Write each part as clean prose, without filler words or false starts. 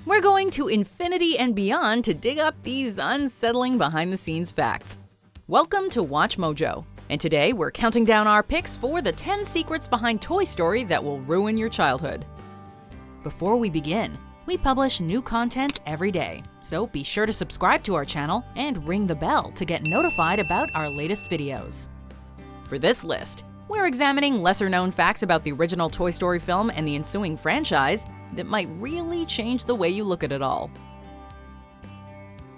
We're going to infinity and beyond to dig up these unsettling behind-the-scenes facts. Welcome to Watch Mojo, and today we're counting down our picks for the 10 secrets behind Toy Story that will ruin your childhood. Before we begin, we publish new content every day, so be sure to subscribe to our channel and ring the bell to get notified about our latest videos. For this list, we're examining lesser-known facts about the original Toy Story film and the ensuing franchise that might really change the way you look at it all.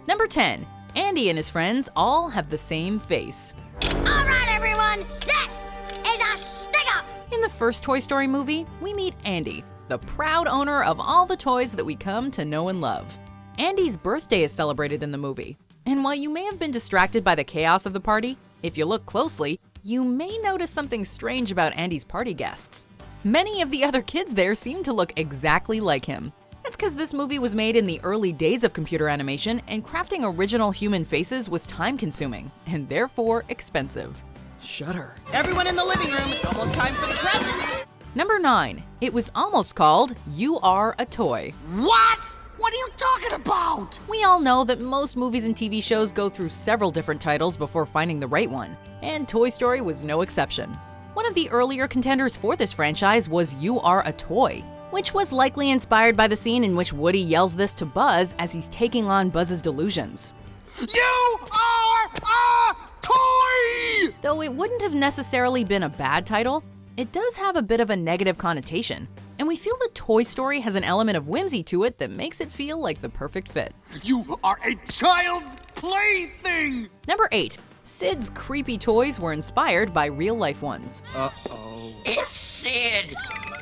Number 10. Andy and his friends all have the same face. Alright everyone, this is a stick-up! In the first Toy Story movie, we meet Andy, the proud owner of all the toys that we come to know and love. Andy's birthday is celebrated in the movie, and while you may have been distracted by the chaos of the party, if you look closely, you may notice something strange about Andy's party guests. Many of the other kids there seem to look exactly like him. That's because this movie was made in the early days of computer animation, and crafting original human faces was time-consuming, and therefore expensive. Shudder. Everyone in the living room, it's almost time for the presents! Number 9. It was almost called You Are a Toy. What? What are you talking about? We all know that most movies and TV shows go through several different titles before finding the right one, and Toy Story was no exception. One of the earlier contenders for this franchise was You Are a Toy, which was likely inspired by the scene in which Woody yells this to Buzz as he's taking on Buzz's delusions. You are a toy! Though it wouldn't have necessarily been a bad title, it does have a bit of a negative connotation, and we feel that Toy Story has an element of whimsy to it that makes it feel like the perfect fit. You are a child's plaything! Number 8. Sid's creepy toys were inspired by real-life ones. Uh-oh. It's Sid!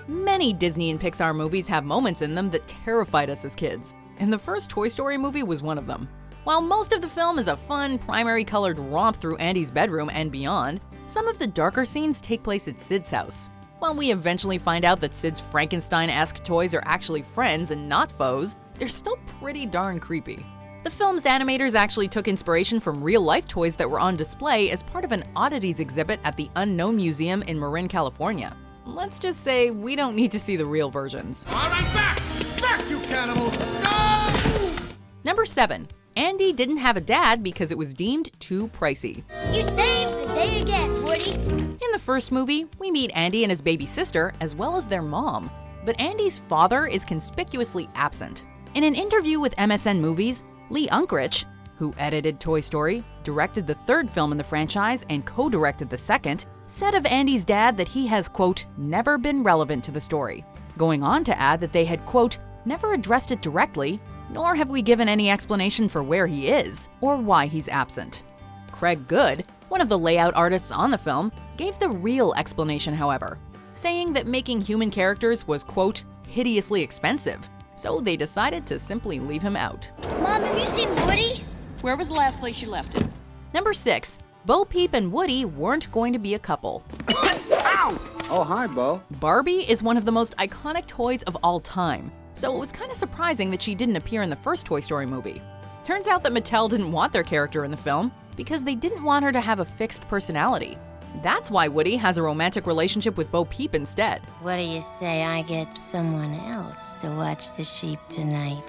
Many Disney and Pixar movies have moments in them that terrified us as kids, and the first Toy Story movie was one of them. While most of the film is a fun, primary-colored romp through Andy's bedroom and beyond, some of the darker scenes take place at Sid's house. While we eventually find out that Sid's Frankenstein-esque toys are actually friends and not foes, they're still pretty darn creepy. The film's animators actually took inspiration from real-life toys that were on display as part of an oddities exhibit at the Unknown Museum in Marin, California. Let's just say we don't need to see the real versions. All right, back! Back, you cannibals! Go! Number 7. Andy didn't have a dad because it was deemed too pricey. You saved the day again, Woody. In the first movie, we meet Andy and his baby sister, as well as their mom. But Andy's father is conspicuously absent. In an interview with MSN Movies, Lee Unkrich, who edited Toy Story, directed the third film in the franchise, and co-directed the second, said of Andy's dad that he has, quote, never been relevant to the story, going on to add that they had, quote, never addressed it directly, nor have we given any explanation for where he is or why he's absent. Craig Good, one of the layout artists on the film, gave the real explanation, however, saying that making human characters was, quote, hideously expensive, so they decided to simply leave him out. Mom, have you seen Woody? Where was the last place you left him? Number 6. Bo Peep and Woody weren't going to be a couple. Ow! Oh, hi, Bo. Barbie is one of the most iconic toys of all time, so it was kind of surprising that she didn't appear in the first Toy Story movie. Turns out that Mattel didn't want their character in the film because they didn't want her to have a fixed personality. That's why Woody has a romantic relationship with Bo Peep instead. What do you say I get someone else to watch the sheep tonight?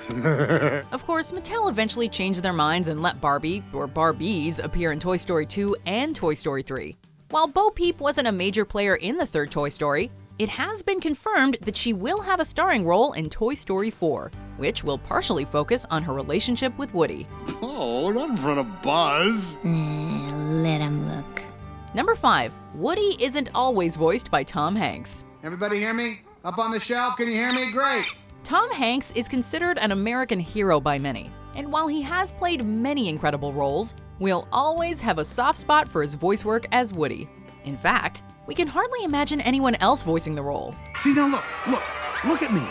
Of course, Mattel eventually changed their minds and let Barbie, or Barbies, appear in Toy Story 2 and Toy Story 3. While Bo Peep wasn't a major player in the third Toy Story, it has been confirmed that she will have a starring role in Toy Story 4, which will partially focus on her relationship with Woody. Oh, not in front of Buzz. Let him look. Number 5. Woody isn't always voiced by Tom Hanks. Everybody hear me? Up on the shelf, can you hear me? Great. Tom Hanks is considered an American hero by many, and while he has played many incredible roles, we'll always have a soft spot for his voice work as Woody. In fact, we can hardly imagine anyone else voicing the role. See, now look at me.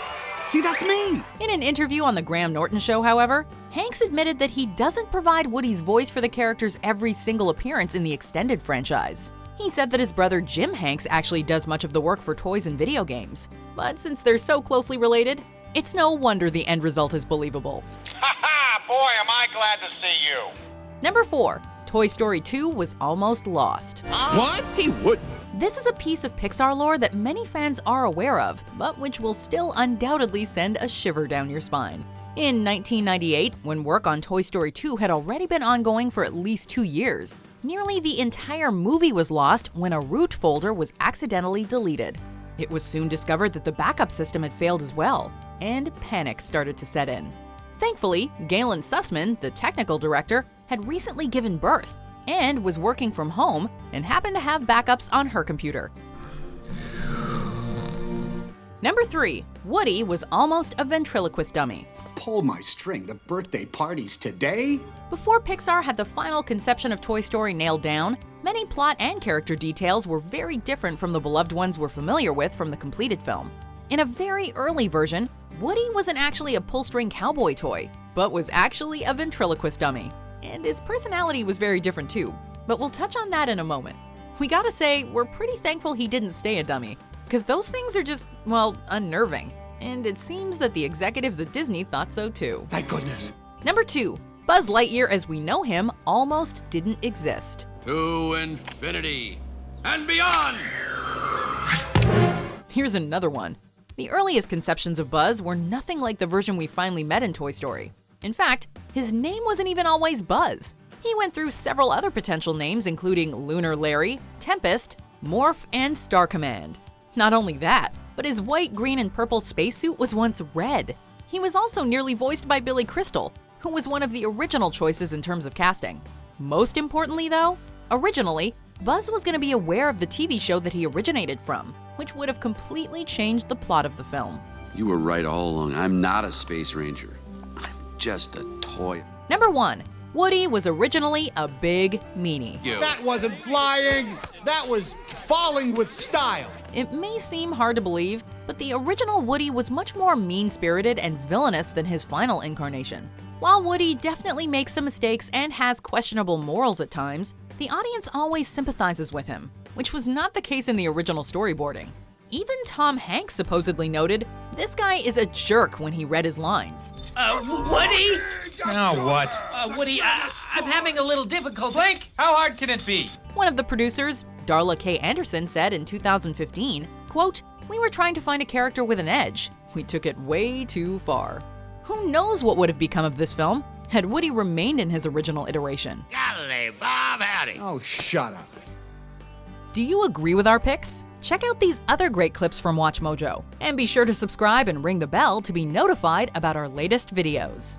See, that's me. In an interview on The Graham Norton Show, however, Hanks admitted that he doesn't provide Woody's voice for the character's every single appearance in the extended franchise. He said that his brother Jim Hanks actually does much of the work for toys and video games. But since they're so closely related, it's no wonder the end result is believable. Ha ha! Boy, am I glad to see you! Number 4. Toy Story 2 was almost lost. What? He wouldn't. This is a piece of Pixar lore that many fans are aware of, but which will still undoubtedly send a shiver down your spine. In 1998, when work on Toy Story 2 had already been ongoing for at least 2 years, nearly the entire movie was lost when a root folder was accidentally deleted. It was soon discovered that the backup system had failed as well, and panic started to set in. Thankfully, Galen Sussman, the technical director, had recently given birth and was working from home and happened to have backups on her computer. Number 3. Woody was almost a ventriloquist dummy. Pull my string. The birthday party's today? Before Pixar had the final conception of Toy Story nailed down, many plot and character details were very different from the beloved ones we're familiar with from the completed film. In a very early version, Woody wasn't actually a pull-string cowboy toy, but was actually a ventriloquist dummy. And his personality was very different too, but we'll touch on that in a moment. We gotta say, we're pretty thankful he didn't stay a dummy, because those things are just, well, unnerving. And it seems that the executives at Disney thought so too. Thank goodness. Number 2. Buzz Lightyear as we know him almost didn't exist. To infinity and beyond! Here's another one. The earliest conceptions of Buzz were nothing like the version we finally met in Toy Story. In fact, his name wasn't even always Buzz. He went through several other potential names including Lunar Larry, Tempest, Morph, and Star Command. Not only that, but his white, green, and purple spacesuit was once red. He was also nearly voiced by Billy Crystal, who was one of the original choices in terms of casting. Most importantly though, originally, Buzz was going to be aware of the TV show that he originated from, which would have completely changed the plot of the film. You were right all along. I'm not a space ranger. I'm just a toy. Number 1. Woody was originally a big meanie. That wasn't flying. That was falling with style. It may seem hard to believe, but the original Woody was much more mean-spirited and villainous than his final incarnation. While Woody definitely makes some mistakes and has questionable morals at times, the audience always sympathizes with him, which was not the case in the original storyboarding. Even Tom Hanks supposedly noted, this guy is a jerk when he read his lines. Woody? Now what? Woody, I'm having a little difficulty. Slink, how hard can it be? One of the producers, Darla K. Anderson, said in 2015, quote, "We were trying to find a character with an edge. We took it way too far." Who knows what would have become of this film had Woody remained in his original iteration? Golly, Bob, howdy. Oh, shut up. Do you agree with our picks? Check out these other great clips from WatchMojo, and be sure to subscribe and ring the bell to be notified about our latest videos.